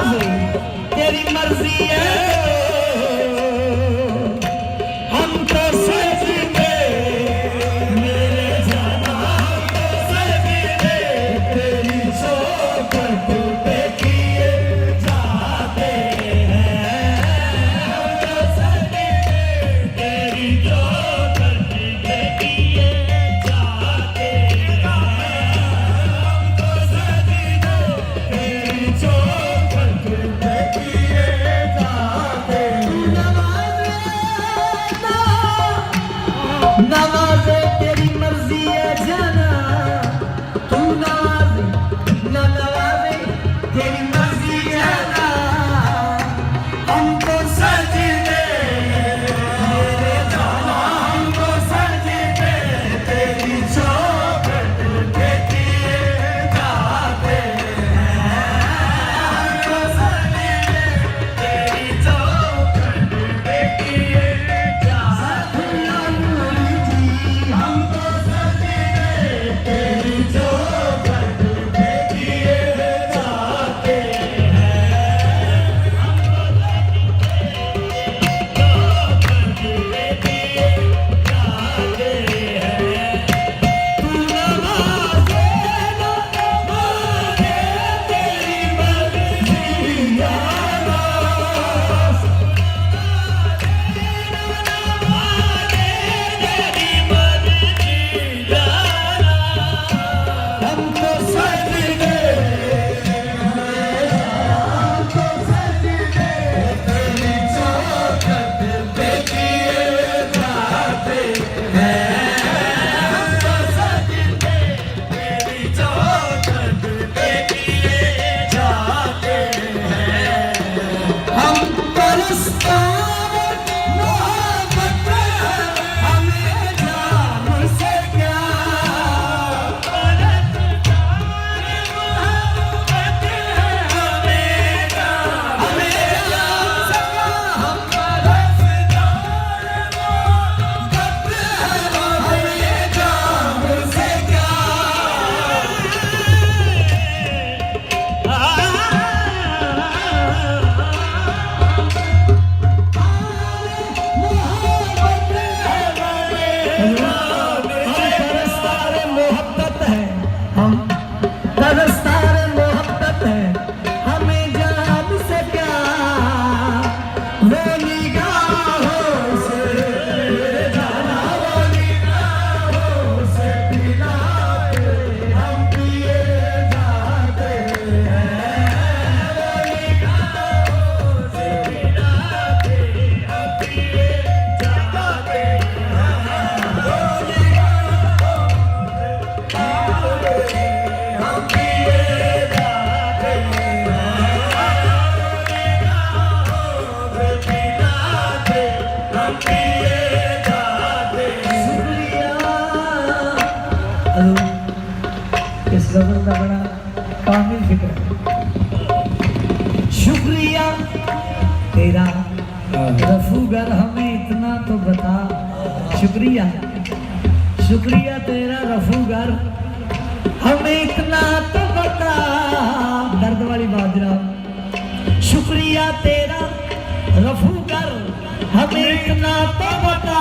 नवाजे तेरी मर्जी है हम तो सजदे मेरे जाना तो सजदे तेरी चौखट पे किए जाते हैं हम तो सजदे तेरी चौखट पे किए जाते हैं हम तो सजदे तेरी चौखट पे किए जाते नवाजे तेरी मर्जी है जाना तू नवाजे ना नवाजे तेरी मर्जी जाना हम तो सजदे मेरे जाना हम तो सजदे तेरी चौखट पे किए जाते हैं हम तो सजदे तेरी चौखट पे किए जाते हैं हम तो सजदे तेरी चौखट पे किए जाते तू नवाजे ना नवाजे तेरी मर्जी जाना हम तो सजदे तेरी चौखट पे किए जाते हैं हम तो सजदे तेरी चौखट पे किए जाते हैं हम परस्पर मोहब्बत हमें जान से क्या हम तरसतार मोहब्बत है हमें जान से क्या वो निगाहों से जाना वो निगाहों से पिलाते हम पिए जाते हैं वो निगाहों से पिलाते हम पिए जाते हैं वो हम पिए जाते पिलाते हम पिए जाते शुक्रिया इस गजल का बड़ा कामिल फिक्र शुक्रिया तेरा रफूगर हमें इतना तो बता शुक्रिया शुक्रिया तेरा रफूगर हमें इतना तो बता दर्द वाली बात जनाब शुक्रिया तेरा रफूगर हमें इतना तो बता